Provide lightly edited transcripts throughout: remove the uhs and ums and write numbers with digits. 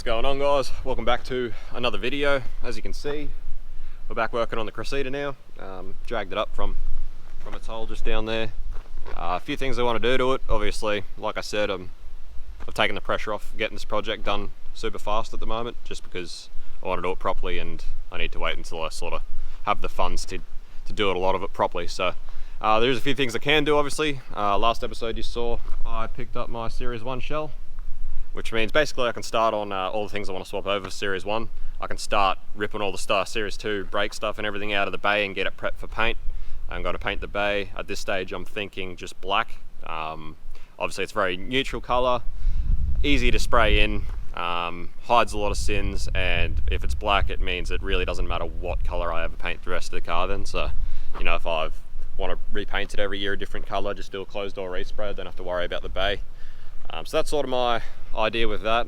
What's going on, guys? Welcome back to another video. As you can see, we're back working on the Cressida now. Dragged it up from its hole just down there. A few things I want to do to it. Obviously, like I said, I've taken the pressure off getting this project done super fast at the moment, just because I want to do it properly and I need to wait until I sort of have the funds to do it, a lot of it properly. So there's a few things I can do, obviously. Last episode you saw, I picked up my Series 1 shell, which means basically I can start on all the things I want to swap over for Series 1. I can start ripping all the Series 2 brake stuff and everything out of the bay and get it prepped for paint. I'm going to paint the bay. At this stage I'm thinking just black. Obviously it's very neutral colour, easy to spray in, hides a lot of sins, and if it's black it means it really doesn't matter what colour I ever paint the rest of the car then. So, you know, if I want to repaint it every year a different colour, just do a closed door respray, don't have to worry about the bay. So that's sort of my idea with that.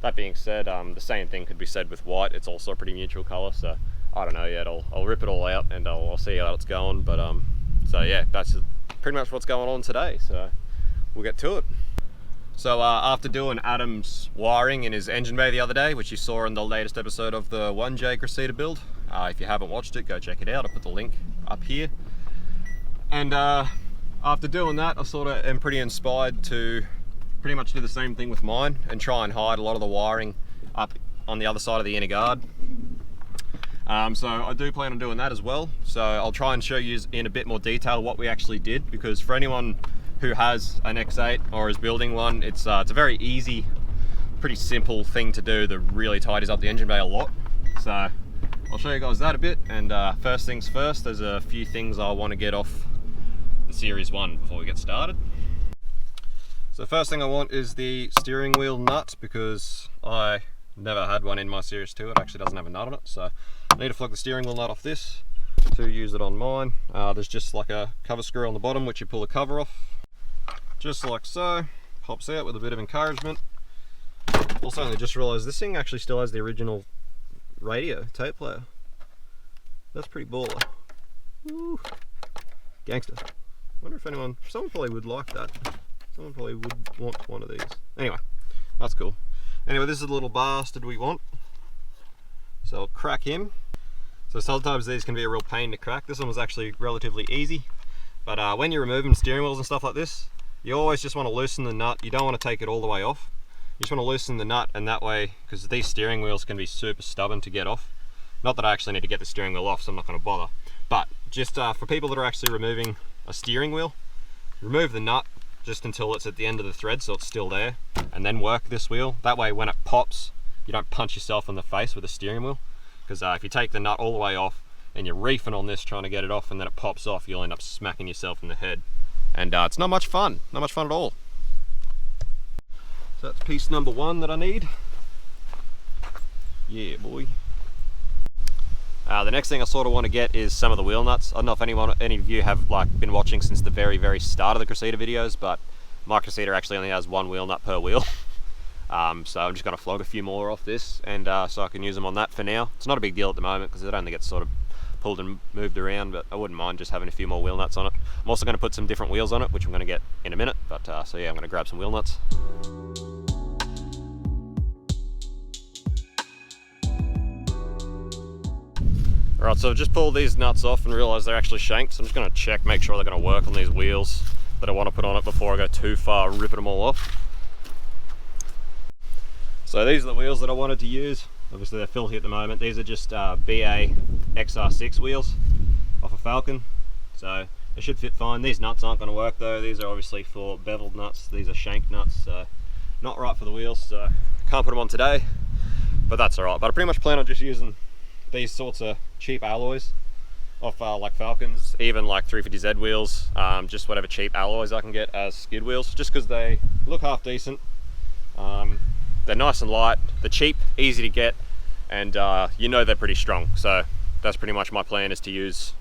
That being said, the same thing could be said with white. It's also a pretty neutral colour, so I don't know yet. I'll rip it all out and I'll see how it's going. But so yeah, that's pretty much what's going on today. So we'll get to it. So after doing Adam's wiring in his engine bay the other day, which you saw in the latest episode of the 1J Cressida build, if you haven't watched it, go check it out. I'll put the link up here. And after doing that, I sort of am pretty inspired to pretty much do the same thing with mine and try and hide a lot of the wiring up on the other side of the inner guard. So I do plan on doing that as well. So I'll try and show you in a bit more detail what we actually did, because for anyone who has an X8 or is building one, it's a very easy, pretty simple thing to do that really tidies up the engine bay a lot. So I'll show you guys that a bit, and first things first, there's a few things I want to get off the Series 1 before we get started. So first thing I want is the steering wheel nut, because I never had one in my Series 2. It actually doesn't have a nut on it, so I need to flog the steering wheel nut off this to use it on mine. There's just like a cover screw on the bottom which you pull the cover off, just like so. Pops out with a bit of encouragement. Also, I just realised this thing actually still has the original radio tape player. That's pretty baller. Woo. Gangster. Wonder if someone probably would like that. Someone probably would want one of these. Anyway, that's cool. Anyway, this is the little bastard we want. So I'll crack him. So sometimes these can be a real pain to crack. This one was actually relatively easy. But when you're removing steering wheels and stuff like this, you always just want to loosen the nut. You don't want to take it all the way off. You just want to loosen the nut, and that way, because these steering wheels can be super stubborn to get off. Not that I actually need to get the steering wheel off, so I'm not going to bother. But just for people that are actually removing a steering wheel, remove the nut just until it's at the end of the thread so it's still there, and then work this wheel. That way when it pops, you don't punch yourself in the face with the steering wheel, because if you take the nut all the way off and you're reefing on this trying to get it off and then it pops off, you'll end up smacking yourself in the head, and it's not much fun at all. So that's piece number one that I need. Yeah, boy. The next thing I sort of want to get is some of the wheel nuts. I don't know if any of you have been watching since the very start of the Cressida videos, but my Cressida actually only has one wheel nut per wheel. So I'm just going to flog a few more off this, and so I can use them on that for now. It's not a big deal at the moment because it only gets sort of pulled and moved around, but I wouldn't mind just having a few more wheel nuts on it. I'm also going to put some different wheels on it, which I'm going to get in a minute, but so yeah, I'm going to grab some wheel nuts. Alright, so I've just pulled these nuts off and realised they're actually shanked, so I'm just going to check, make sure they're going to work on these wheels that I want to put on it before I go too far ripping them all off. So these are the wheels that I wanted to use. Obviously they're filthy at the moment. These are just BA XR6 wheels off a Falcon, so they should fit fine. These nuts aren't going to work though. These are obviously for beveled nuts. These are shanked nuts, so not right for the wheels, so can't put them on today, but that's alright. But I pretty much plan on just using these sorts of cheap alloys off like Falcons, even like 350Z wheels, just whatever cheap alloys I can get as skid wheels, just because they look half decent. They're nice and light, they're cheap, easy to get, and you know they're pretty strong. So that's pretty much my plan, is to use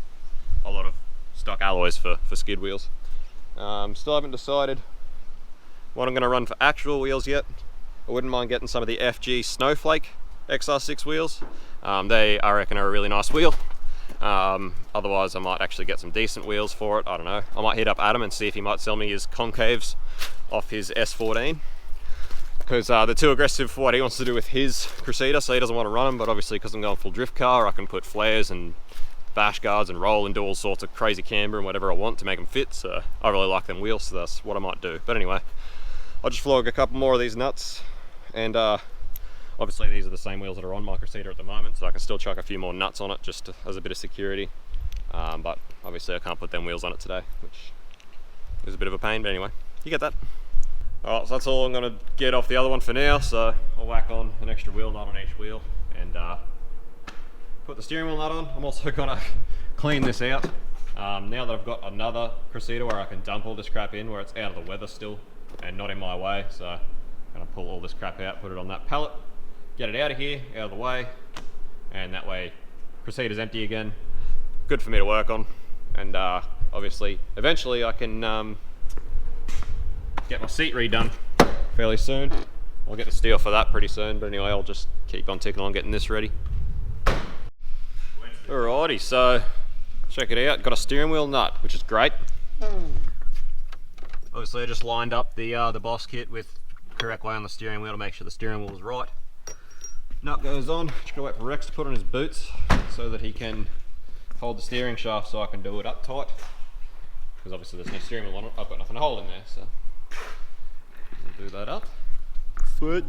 a lot of stock alloys for skid wheels. Still haven't decided what I'm going to run for actual wheels yet. I wouldn't mind getting some of the FG Snowflake XR6 wheels. They, I reckon, are a really nice wheel. Otherwise I might actually get some decent wheels for it. I don't know. I might hit up Adam and see if he might sell me his concaves off his S14. because they're too aggressive for what he wants to do with his Cressida, so he doesn't want to run them. But obviously, because I'm going full drift car, I can put flares and bash guards and roll and do all sorts of crazy camber and whatever I want to make them fit. So I really like them wheels, so that's what I might do. But anyway, I'll just flog a couple more of these nuts, and obviously these are the same wheels that are on my Cressida at the moment, so I can still chuck a few more nuts on it just as a bit of security. But obviously I can't put them wheels on it today, which is a bit of a pain, but anyway, you get that. Alright, so that's all I'm going to get off the other one for now, so I'll whack on an extra wheel nut on each wheel and put the steering wheel nut on. I'm also going to clean this out. Now that I've got another Cressida where I can dump all this crap in, where it's out of the weather still and not in my way, so I'm going to pull all this crap out, put it on that pallet, get it out of here, out of the way, and that way Cressida's empty again. Good for me to work on, and obviously eventually I can get my seat redone fairly soon. I'll get the steel for that pretty soon, but anyway, I'll just keep on ticking on getting this ready. Alrighty, so check it out, got a steering wheel nut, which is great. Obviously I just lined up the boss kit with the correct way on the steering wheel to make sure the steering wheel is right. Nut goes on, just gotta wait for Rex to put on his boots so that he can hold the steering shaft so I can do it up tight. Because obviously there's no steering wheel on it, I've got nothing to hold in there, so we'll do that up. Sweet.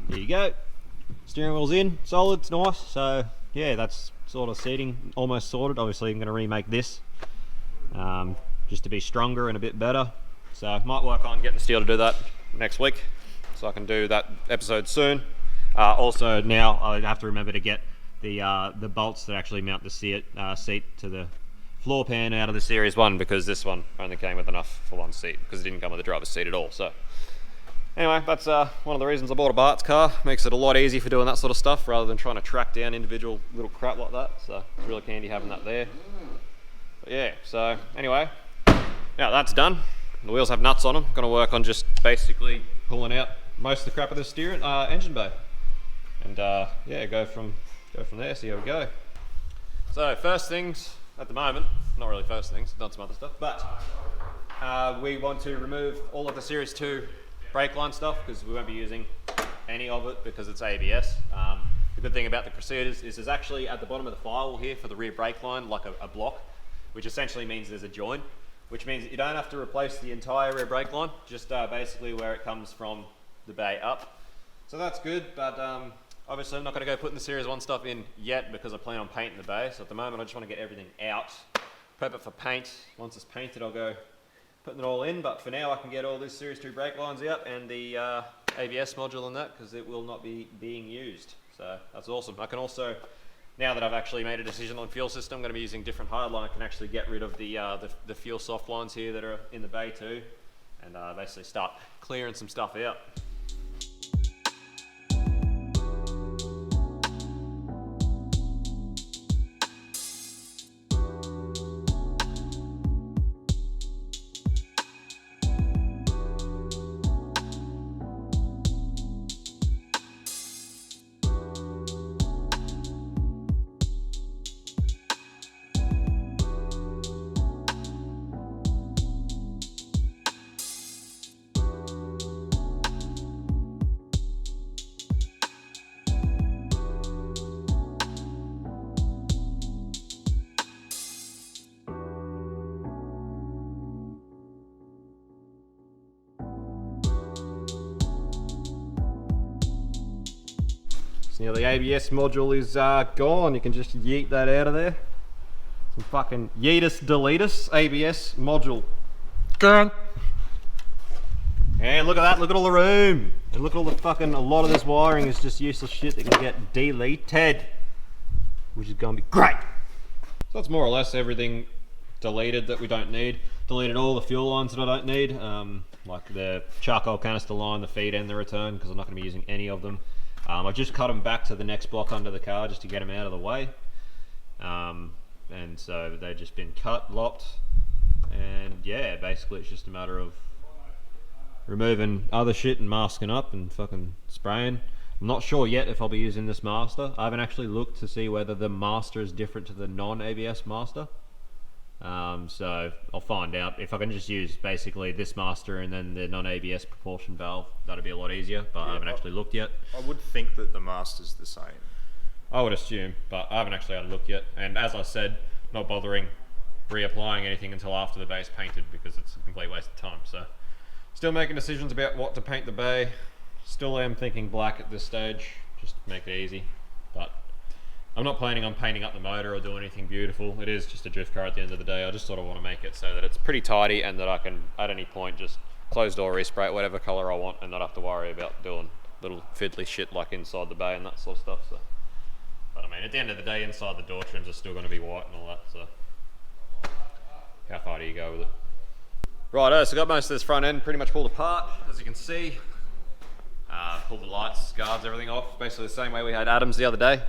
There you go, steering wheel's in, solid, it's nice. So yeah, that's sort of seating almost sorted. Obviously I'm going to remake this just to be stronger and a bit better, so I might work on getting the steel to do that next week so I can do that episode soon. Also now I have to remember to get the bolts that actually mount the seat to the floor pan out of the Series 1, because this one only came with enough for one seat because it didn't come with a driver's seat at all. So anyway, that's one of the reasons I bought a Bart's car. Makes it a lot easier for doing that sort of stuff rather than trying to track down individual little crap like that. So it's really handy having that there. But yeah, so anyway, now that's done. The wheels have nuts on them. Going to work on just basically pulling out most of the crap of the steering engine bay, and yeah, go from there. See how we go. So first things at the moment, not really first things, done some other stuff, but we want to remove all of the Series 2 brake line stuff because we won't be using any of it because it's ABS. The good thing about the Cressidas is there's actually at the bottom of the firewall here for the rear brake line like a block, which essentially means there's a join, which means that you don't have to replace the entire rear brake line, just basically where it comes from the bay up. So that's good, but obviously I'm not going to go putting the Series 1 stuff in yet because I plan on painting the bay. So at the moment I just want to get everything out, prep it for paint. Once it's painted I'll go putting it all in, but for now I can get all these Series 2 brake lines out and the ABS module and that, because it will not be being used. So that's awesome. I can also, now that I've actually made a decision on fuel system, I'm going to be using different hardline. I can actually get rid of the fuel soft lines here that are in the bay too, and basically start clearing some stuff out. So now the ABS module is gone. You can just yeet that out of there. Some fucking yeetus deletus ABS module. Gone. And look at that, look at all the room. And look at all the fucking, a lot of this wiring is just useless shit that can get deleted, which is gonna be great. So that's more or less everything deleted that we don't need. Deleted all the fuel lines that I don't need, like the charcoal canister line, the feed and the return, because I'm not going to be using any of them. I've just cut them back to the next block under the car just to get them out of the way. And so they've just been cut, locked, and yeah, basically it's just a matter of removing other shit and masking up and fucking spraying. I'm not sure yet if I'll be using this master. I haven't actually looked to see whether the master is different to the non-ABS master. So I'll find out. If I can just use basically this master and then the non-ABS propulsion valve, that'd be a lot easier, but yeah, I haven't actually looked yet. I would think that the master's the same. I would assume, but I haven't actually had a look yet. And as I said, not bothering reapplying anything until after the bay's painted because it's a complete waste of time. So still making decisions about what to paint the bay. Still am thinking black at this stage, just to make it easy. But I'm not planning on painting up the motor or doing anything beautiful. It is just a drift car at the end of the day. I just sort of want to make it so that it's pretty tidy and that I can, at any point, just close door, respray it whatever colour I want and not have to worry about doing little fiddly shit like inside the bay and that sort of stuff. So, but I mean, at the end of the day, inside the door trims are still going to be white and all that, so how far do you go with it? Righto, so I got most of this front end pretty much pulled apart, as you can see. Pulled the lights, guards, everything off, basically the same way we had Adams the other day.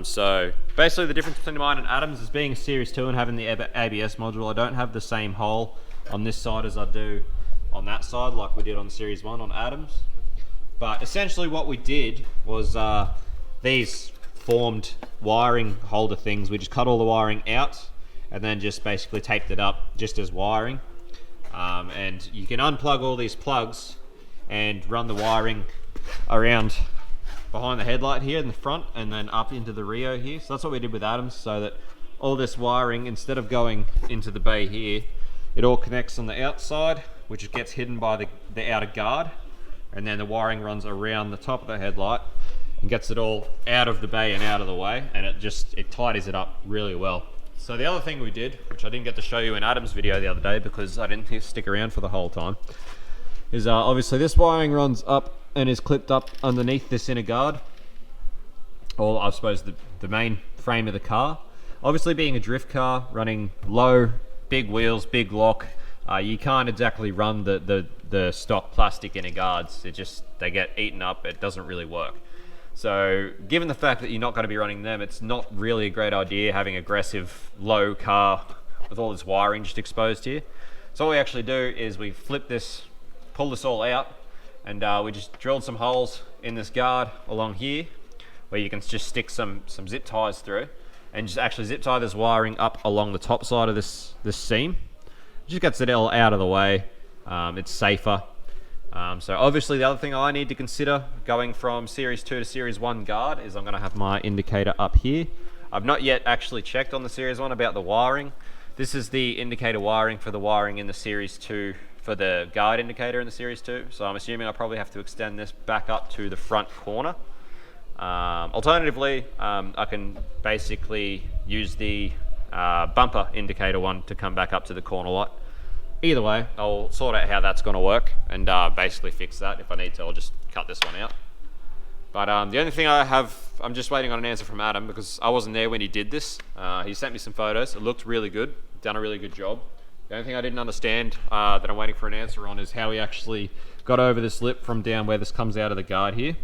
So basically the difference between mine and Adams is being a Series 2 and having the ABS module. I don't have the same hole on this side as I do on that side like we did on Series 1 on Adams. But essentially what we did was these formed wiring holder things, we just cut all the wiring out and then just basically taped it up just as wiring. And you can unplug all these plugs and run the wiring around behind the headlight here in the front and then up into the Rio here. So that's what we did with Adams, so that all this wiring, instead of going into the bay here, it all connects on the outside, which gets hidden by the outer guard, and then the wiring runs around the top of the headlight and gets it all out of the bay and out of the way, and it tidies it up really well. So the other thing we did, which I didn't get to show you in Adam's video the other day because I didn't stick around for the whole time, is obviously this wiring runs up and is clipped up underneath this inner guard, or I suppose the main frame of the car. Obviously being a drift car, running low, big wheels, big lock, you can't exactly run the stock plastic inner guards. They get eaten up, it doesn't really work. So given the fact that you're not going to be running them, it's not really a great idea having aggressive low car with all this wiring just exposed here. So what we actually do is we flip this, pull this all out, and we just drilled some holes in this guard along here where you can just stick some zip ties through and just actually zip tie this wiring up along the top side of this seam. It just gets it all out of the way. It's safer. So obviously the other thing I need to consider going from Series 2 to Series 1 guard is I'm going to have my indicator up here. I've not yet actually checked on the Series 1 about the wiring. This is the indicator wiring for the wiring in the Series 2 for the guard indicator in the Series 2. So I'm assuming I'll probably have to extend this back up to the front corner. Alternatively, I can basically use the bumper indicator one to come back up to the corner light. Either way, I'll sort out how that's going to work and basically fix that. If I need to, I'll just cut this one out. But the only thing I'm just waiting on an answer from Adam because I wasn't there when he did this. He sent me some photos. It looked really good, done a really good job. The only thing I didn't understand that I'm waiting for an answer on is how he actually got over this lip from down where this comes out of the guard here.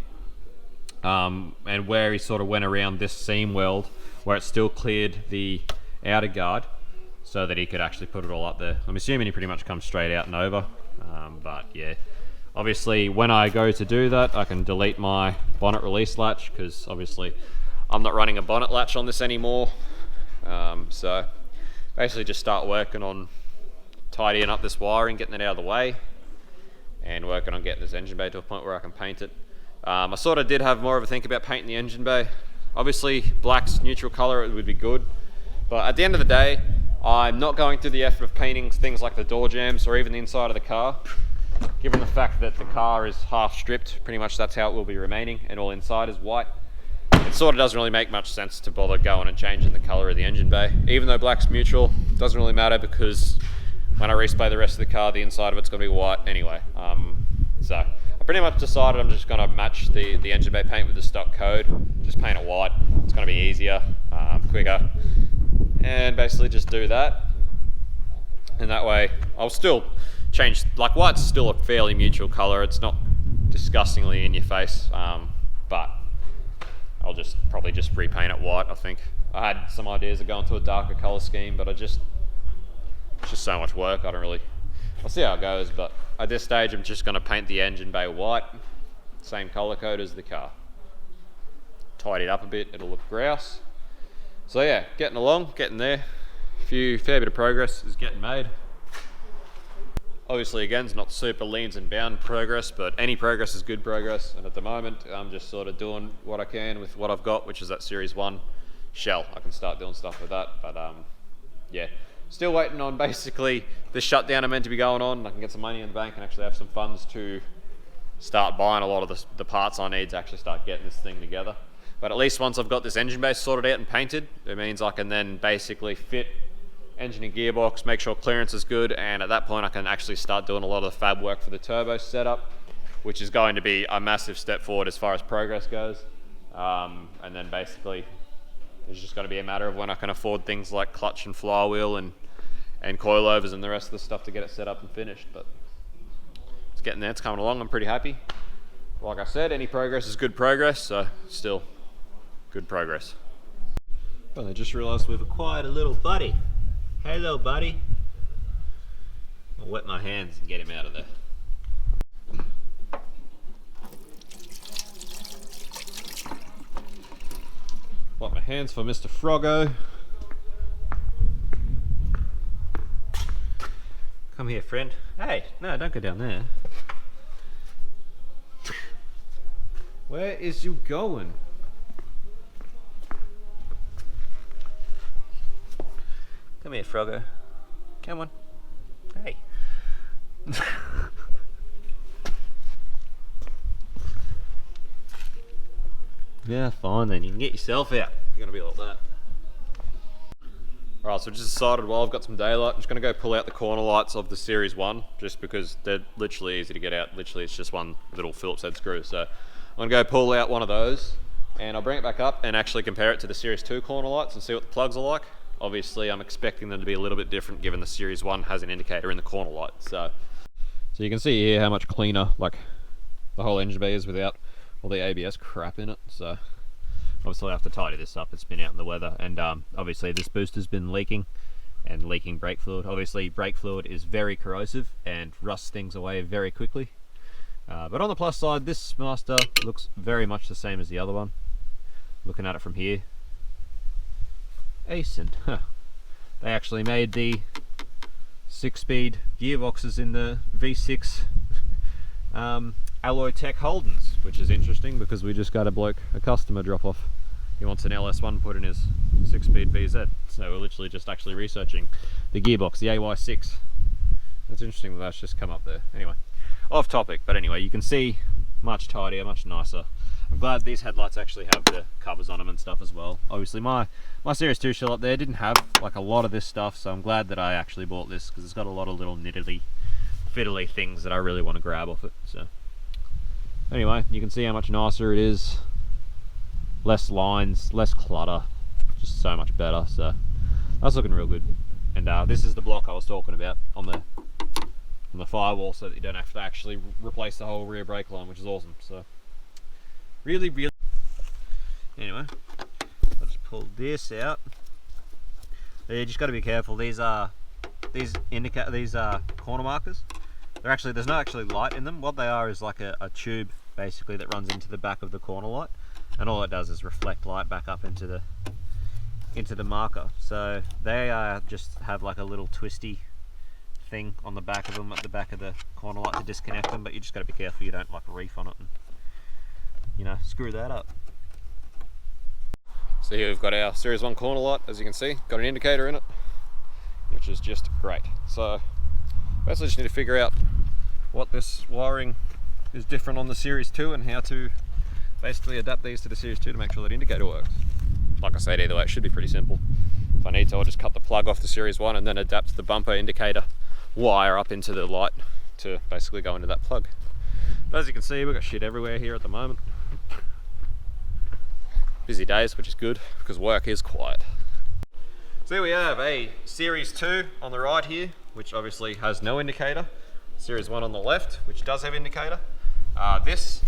And where he sort of went around this seam weld where it still cleared the outer guard so that he could actually put it all up there. I'm assuming he pretty much comes straight out and over. But yeah, obviously when I go to do that, I can delete my bonnet release latch because obviously I'm not running a bonnet latch on this anymore. So basically just start working on tidying up this wiring, getting it out of the way, and working on getting this engine bay to a point where I can paint it. I sort of did have more of a think about painting the engine bay. Obviously black's neutral color, it would be good, but at the end of the day I'm not going through the effort of painting things like the door jambs or even the inside of the car, given the fact that the car is half stripped. Pretty much that's how it will be remaining, and all inside is white. It sort of doesn't really make much sense to bother going and changing the color of the engine bay. Even though black's neutral, it doesn't really matter because when I respray the rest of the car, the inside of it's going to be white anyway. So I pretty much decided I'm just going to match the engine bay paint with the stock code. Just paint it white. It's going to be easier, quicker, and basically just do that. And that way I'll still change, like white's still a fairly neutral color. It's not disgustingly in your face, but I'll probably just repaint it white. I think I had some ideas of going to a darker color scheme, but it's just so much work. I'll see how it goes, but at this stage I'm just going to paint the engine bay white, same color code as the car. Tidy it up a bit, it'll look grouse. So yeah, getting along, getting there. Fair bit of progress is getting made. Obviously, again, it's not super leans and bound progress, but any progress is good progress. And at the moment, I'm just sort of doing what I can with what I've got, which is that Series 1 shell. I can start doing stuff with that, but yeah. Still waiting on basically the shutdown are meant to be going on. I can get some money in the bank and actually have some funds to start buying a lot of the parts I need to actually start getting this thing together. But at least once I've got this engine base sorted out and painted, it means I can then basically fit engine and gearbox, make sure clearance is good, and at that point I can actually start doing a lot of the fab work for the turbo setup, which is going to be a massive step forward as far as progress goes. And then basically it's just going to be a matter of when I can afford things like clutch and flywheel and coilovers and the rest of the stuff to get it set up and finished. But it's getting there, it's coming along, I'm pretty happy. Like I said, any progress is good progress, so still good progress. Well, I just realised we've acquired a little buddy. Hello, buddy. I'll wet my hands and get him out of there. Wipe my hands for Mr. Froggo. Come here, friend. Hey, no, don't go down there. Where is you going? Come here, Froggo. Come on. Hey. Yeah, fine then. You can get yourself out. You're gonna be like that. Alright, so just decided while I've got some daylight, I'm just gonna go pull out the corner lights of the Series 1, just because they're literally easy to get out. Literally, it's just one little Phillips head screw. So I'm gonna go pull out one of those, and I'll bring it back up and actually compare it to the Series 2 corner lights and see what the plugs are like. Obviously, I'm expecting them to be a little bit different given the Series 1 has an indicator in the corner light. So you can see here how much cleaner like the whole engine bay is without all the ABS crap in it. So obviously I have to tidy this up. It's been out in the weather, and obviously this booster's been leaking and leaking brake fluid. Obviously brake fluid is very corrosive and rusts things away very quickly. But on the plus side, this Master looks very much the same as the other one. Looking at it from here, Asen. Huh. They actually made the 6-speed gearboxes in the V6 Alloy Tech Holdens, which is interesting because we just got a customer drop off. He wants an LS1 put in his 6-speed VZ, so we're literally just actually researching the gearbox, the AY6. That's interesting that that's just come up there. Anyway, off topic, but anyway, you can see much tidier, much nicer. I'm glad these headlights actually have the covers on them and stuff as well. Obviously my Series 2 shell up there didn't have like a lot of this stuff, so I'm glad that I actually bought this because it's got a lot of little niddly fiddly things that I really want to grab off it. So anyway, you can see how much nicer it is. Less lines, less clutter, just so much better. So that's looking real good. And this is the block I was talking about on the firewall, so that you don't have to actually replace the whole rear brake line, which is awesome. So really anyway, I'll just pull this out. You just got to be careful. These corner markers, there's no actually light in them. What they are is like a tube basically that runs into the back of the corner light, and all it does is reflect light back up into the marker. So they just have like a little twisty thing on the back of them at the back of the corner light to disconnect them, but you just got to be careful you don't like reef on it and, you know, screw that up. So here we've got our Series 1 corner light, as you can see, got an indicator in it, which is just great. So basically just need to figure out what this wiring is different on the Series 2 and how to basically adapt these to the Series 2 to make sure that indicator works. Like I said, either way it should be pretty simple. If I need to, I'll just cut the plug off the Series 1 and then adapt the bumper indicator wire up into the light to basically go into that plug. But as you can see, we've got shit everywhere here at the moment. Busy days, which is good because work is quiet. So here we have a Series 2 on the right here, which obviously has no indicator. Series 1 on the left, which does have indicator. This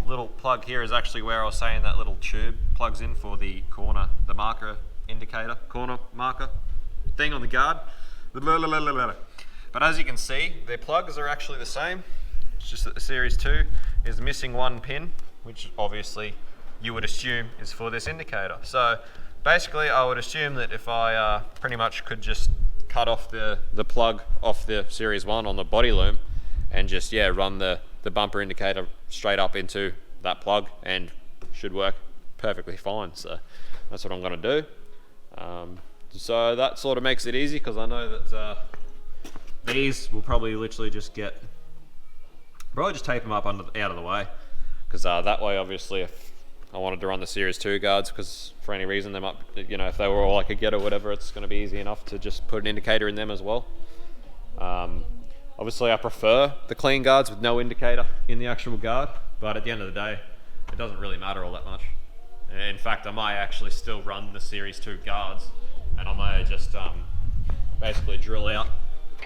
little plug here is actually where I was saying that little tube plugs in for the corner, the marker indicator, corner marker thing on the guard. But as you can see, their plugs are actually the same. It's just that the Series 2 is missing one pin, which obviously you would assume is for this indicator. So basically I would assume that if I pretty much could just cut off the plug off the Series 1 on the body loom and just run the bumper indicator straight up into that plug, and should work perfectly fine. So that's what I'm going to do. So that sort of makes it easy, because I know that these will probably literally just tape them up out of the way, because that way obviously if I wanted to run the Series 2 guards, because for any reason they might, if they were all I could get or whatever, it's going to be easy enough to just put an indicator in them as well. Obviously I prefer the clean guards with no indicator in the actual guard, but at the end of the day it doesn't really matter all that much. In fact, I might actually still run the Series 2 guards, and I might just basically drill out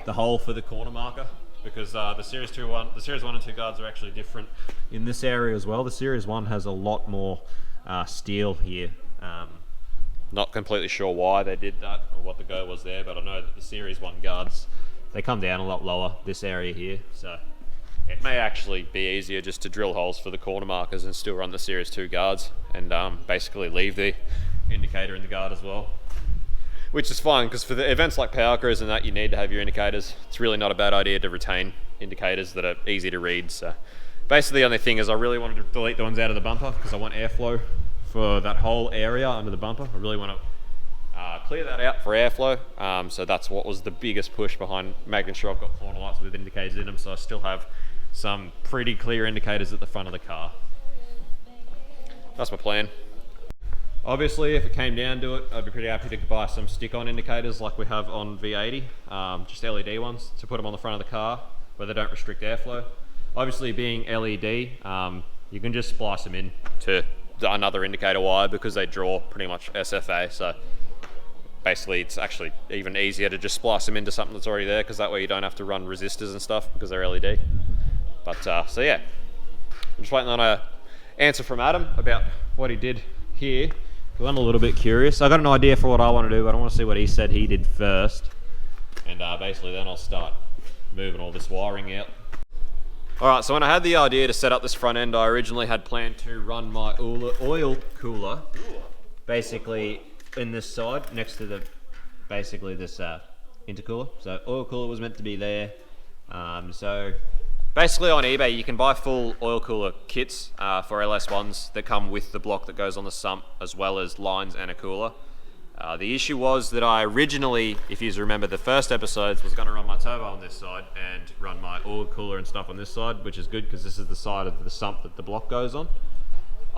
the hole for the corner marker, because the Series 1 and 2 guards are actually different in this area as well. The Series 1 has a lot more steel here. Not completely sure why they did that or what the go was there, but I know that the Series 1 guards, they come down a lot lower, this area here, so it may actually be easier just to drill holes for the corner markers and still run the Series 2 guards, and basically leave the indicator in the guard as well. Which is fine, because for the events like power crews and that, you need to have your indicators. It's really not a bad idea to retain indicators that are easy to read. So basically the only thing is I really wanted to delete the ones out of the bumper, because I want airflow for that whole area under the bumper. I really want to clear that out for airflow. So that's what was the biggest push behind making sure I've got corner lights with indicators in them, so I still have some pretty clear indicators at the front of the car. That's my plan. Obviously, if it came down to it, I'd be pretty happy to buy some stick-on indicators like we have on V80, just LED ones, to put them on the front of the car where they don't restrict airflow. Obviously, being LED, you can just splice them in to another indicator wire, because they draw pretty much SFA. So basically, it's actually even easier to just splice them into something that's already there, because that way you don't have to run resistors and stuff because they're LED. But so yeah, I'm just waiting on an answer from Adam about what he did here. I'm a little bit curious. I got an idea for what I want to do, but I want to see what he said he did first, and basically then I'll start moving all this wiring out. Alright, so when I had the idea to set up this front end, I originally had planned to run my oil cooler basically in this side next to this intercooler. So oil cooler was meant to be there. So basically on eBay you can buy full oil cooler kits for LS1s that come with the block that goes on the sump, as well as lines and a cooler. The issue was that I originally, if you remember the first episodes, was going to run my turbo on this side and run my oil cooler and stuff on this side, which is good because this is the side of the sump that the block goes on.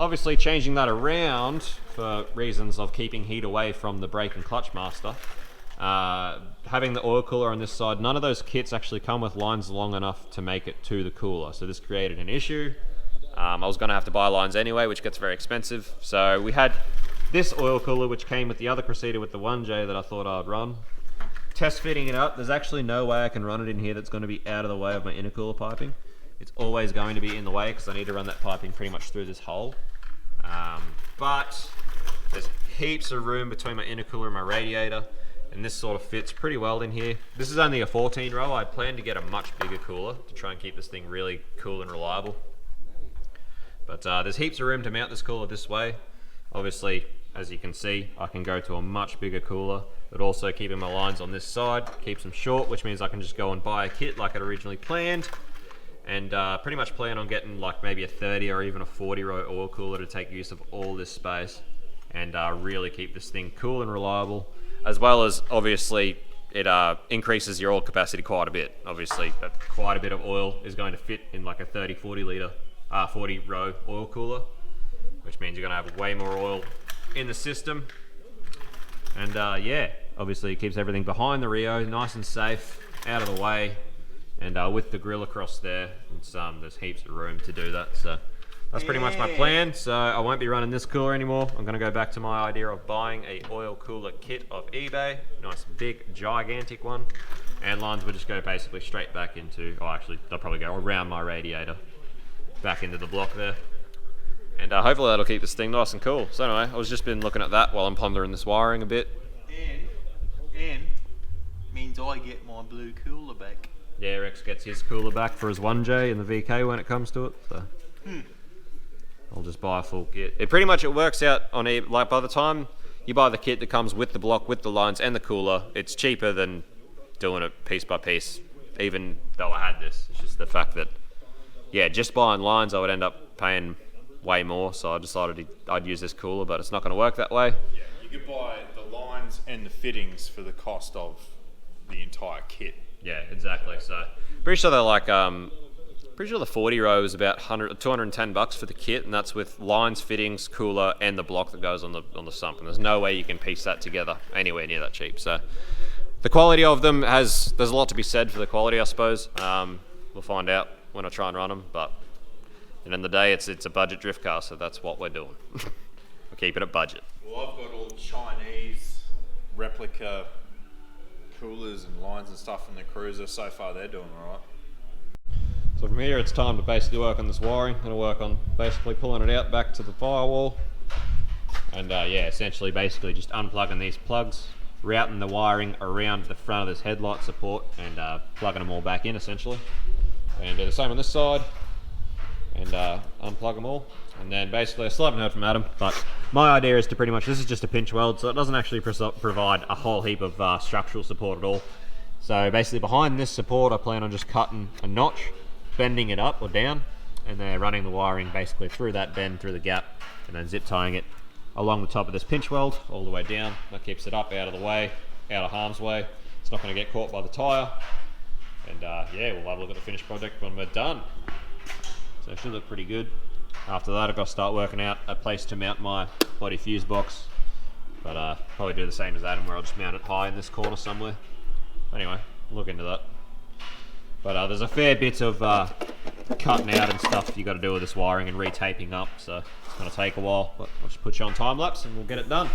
Obviously changing that around for reasons of keeping heat away from the brake and clutch master. Having the oil cooler on this side, none of those kits actually come with lines long enough to make it to the cooler, so this created an issue. I was going to have to buy lines anyway, which gets very expensive. So we had this oil cooler, which came with the other Cressida with the 1J that I thought I'd run. Test fitting it up, there's actually no way I can run it in here that's going to be out of the way of my intercooler piping. It's always going to be in the way because I need to run that piping pretty much through this hole. But there's heaps of room between my intercooler and my radiator, and this sort of fits pretty well in here. This is only a 14 row. I plan to get a much bigger cooler to try and keep this thing really cool and reliable. But there's heaps of room to mount this cooler this way. Obviously, as you can see, I can go to a much bigger cooler, but also keeping my lines on this side keeps them short, which means I can just go and buy a kit like I'd originally planned, and pretty much plan on getting like maybe a 30 or even a 40 row oil cooler to take use of all this space and really keep this thing cool and reliable, as well as obviously it increases your oil capacity quite a bit. Obviously quite a bit of oil is going to fit in like a 40 row oil cooler, which means you're going to have way more oil in the system. And yeah, obviously it keeps everything behind the Rio nice and safe, out of the way, and with the grill across there, there's heaps of room to do that. So that's pretty much my plan. So I won't be running this cooler anymore. I'm gonna go back to my idea of buying a oil cooler kit off eBay. Nice big, gigantic one. And lines will just go basically straight back into, oh actually, they'll probably go around my radiator, back into the block there. And hopefully that'll keep this thing nice and cool. So anyway, I was just been looking at that while I'm pondering this wiring a bit. And means I get my blue cooler back. Yeah, Rex gets his cooler back for his 1J in the VK when it comes to it. So I'll just buy a full kit. It pretty much, it works out on eBay. Like by the time you buy the kit that comes with the block, with the lines and the cooler, it's cheaper than doing it piece by piece, even though I had this. It's just the fact that, yeah, just buying lines I would end up paying way more, so I decided I'd use this cooler, but it's not going to work that way. Yeah, you could buy the lines and the fittings for the cost of the entire kit. Yeah, exactly. So pretty sure they're like, pretty sure the 40 row is about $210 for the kit, and that's with lines, fittings, cooler, and the block that goes on the sump. And there's no way you can piece that together anywhere near that cheap. So the quality of them there's a lot to be said for the quality, I suppose. We'll find out when I try and run them, but at the end of the day, it's a budget drift car, so that's what we're doing. We're keeping it budget. Well, I've got all Chinese replica coolers and lines and stuff in the Cruiser. So far, they're doing all right. So from here, it's time to basically work on this wiring. I'm going to work on basically pulling it out back to the firewall. And yeah, essentially basically just unplugging these plugs, routing the wiring around the front of this headlight support, and plugging them all back in essentially. And do the same on this side, and unplug them all. And then basically, I still haven't heard from Adam, but my idea is to pretty much, this is just a pinch weld, so it doesn't actually provide a whole heap of structural support at all. So basically behind this support, I plan on just cutting a notch, bending it up or down, and then running the wiring basically through that bend, through the gap, and then zip tying it along the top of this pinch weld all the way down. That keeps it up, out of the way, out of harm's way. It's not going to get caught by the tyre. And yeah, we'll have a look at the finished project when we're done. So it should look pretty good. After that, I've got to start working out a place to mount my body fuse box. But probably do the same as Adam, where I'll just mount it high in this corner somewhere. Anyway, look into that. But there's a fair bit of cutting out and stuff you got to do with this wiring and retaping up, so it's going to take a while. But I'll just put you on time lapse and we'll get it done.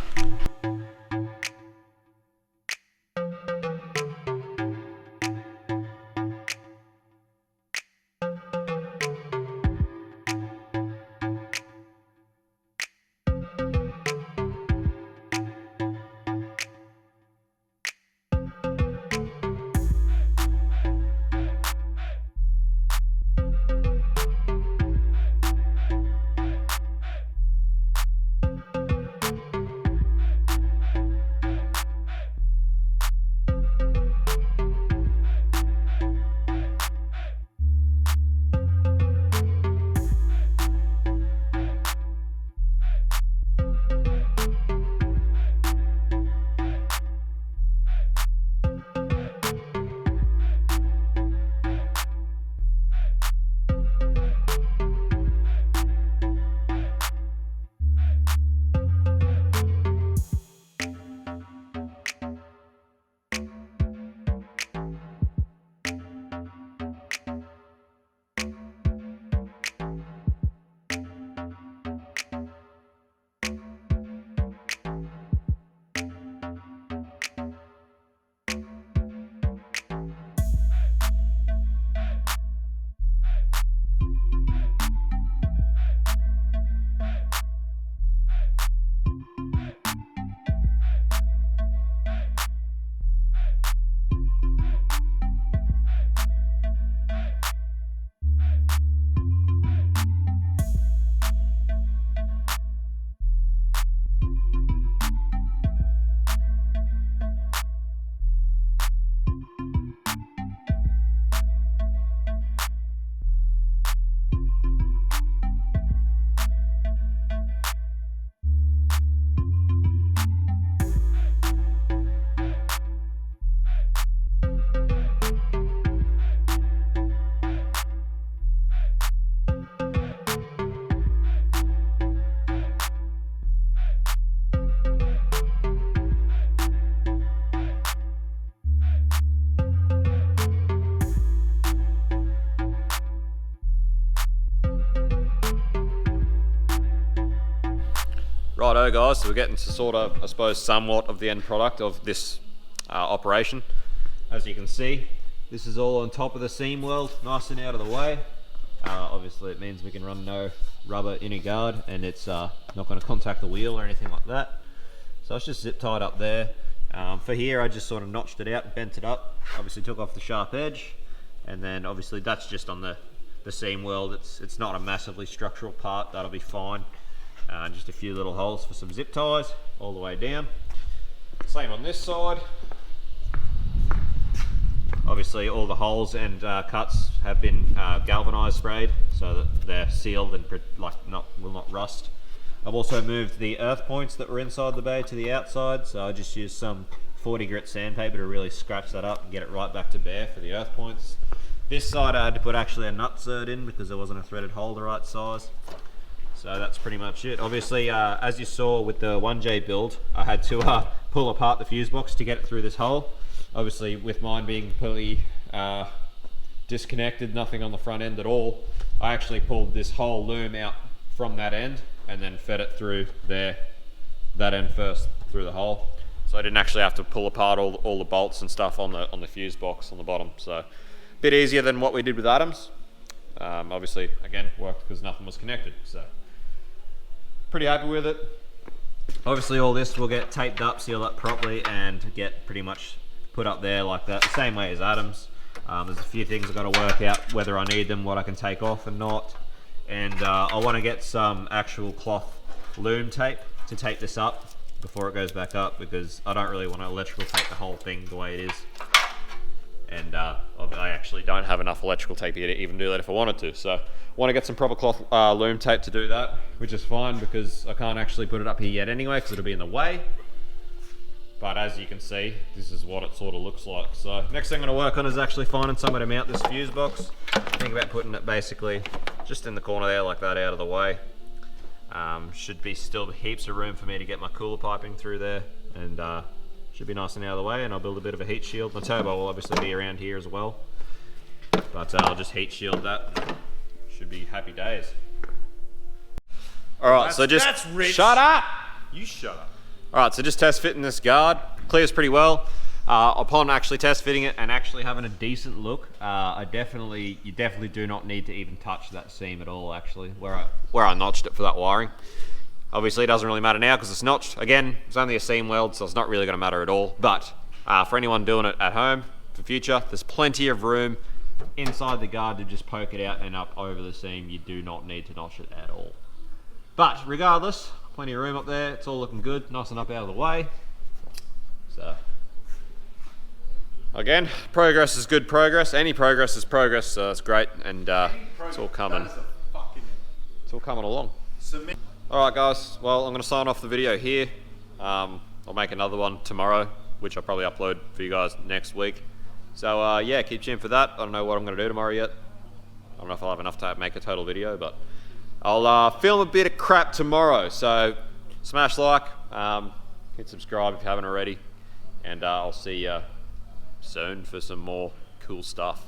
Righto guys, so we're getting to sort of, I suppose, somewhat of the end product of this operation. As you can see, this is all on top of the seam weld, nice and out of the way. Obviously it means we can run no rubber inner guard, and it's not going to contact the wheel or anything like that. So it's just zip tied up there. For here I just sort of notched it out, bent it up, obviously took off the sharp edge, and then obviously that's just on the seam weld. It's not a massively structural part, that'll be fine. Just a few little holes for some zip ties all the way down. Same on this side. Obviously all the holes and cuts have been galvanized sprayed so that they're sealed and will not rust. I've also moved the earth points that were inside the bay to the outside, so I just used some 40 grit sandpaper to really scratch that up and get it right back to bare for the earth points. This side I had to put actually a nut cert in because there wasn't a threaded hole the right size. So that's pretty much it. Obviously, as you saw with the 1J build, I had to pull apart the fuse box to get it through this hole. Obviously, with mine being completely disconnected, nothing on the front end at all, I actually pulled this whole loom out from that end and then fed it through there, that end first, through the hole. So I didn't actually have to pull apart all the bolts and stuff on the fuse box on the bottom. So a bit easier than what we did with Adams. Obviously, again, worked because nothing was connected. So pretty happy with it. Obviously all this will get taped up, sealed up properly, and get pretty much put up there like that, the same way as Adams. There's a few things I've got to work out, whether I need them, what I can take off and not. And I want to get some actual cloth loom tape to tape this up before it goes back up, because I don't really want to electrical tape the whole thing the way it is. And I actually don't have enough electrical tape here to even do that if I wanted to. So I want to get some proper cloth loom tape to do that, which is fine because I can't actually put it up here yet anyway because it'll be in the way. But as you can see, this is what it sort of looks like. So next thing I'm going to work on is actually finding somewhere to mount this fuse box. Think about putting it basically just in the corner there like that, out of the way. Should be still heaps of room for me to get my cooler piping through there, and should be nice and out of the way, and I'll build a bit of a heat shield. My turbo will obviously be around here as well, but I'll just heat shield that. Should be happy days. Alright, so just shut up! You shut up. Alright, so just test fitting this guard. Clears pretty well. Upon actually test fitting it and actually having a decent look, you definitely do not need to even touch that seam at all, actually, where I notched it for that wiring. Obviously it doesn't really matter now because it's notched. Again, it's only a seam weld, so it's not really going to matter at all. But for anyone doing it at home for future, there's plenty of room inside the guard to just poke it out and up over the seam. You do not need to notch it at all. But regardless, plenty of room up there. It's all looking good, nice and up out of the way. So again, progress is good progress. Any progress is progress, so it's great, and it's all coming. It's all coming along. Alright guys, well I'm going to sign off the video here. I'll make another one tomorrow, which I'll probably upload for you guys next week. So yeah, keep tuned for that. I don't know what I'm going to do tomorrow yet. I don't know if I'll have enough to make a total video, but I'll film a bit of crap tomorrow. So smash like, hit subscribe if you haven't already, and I'll see you soon for some more cool stuff.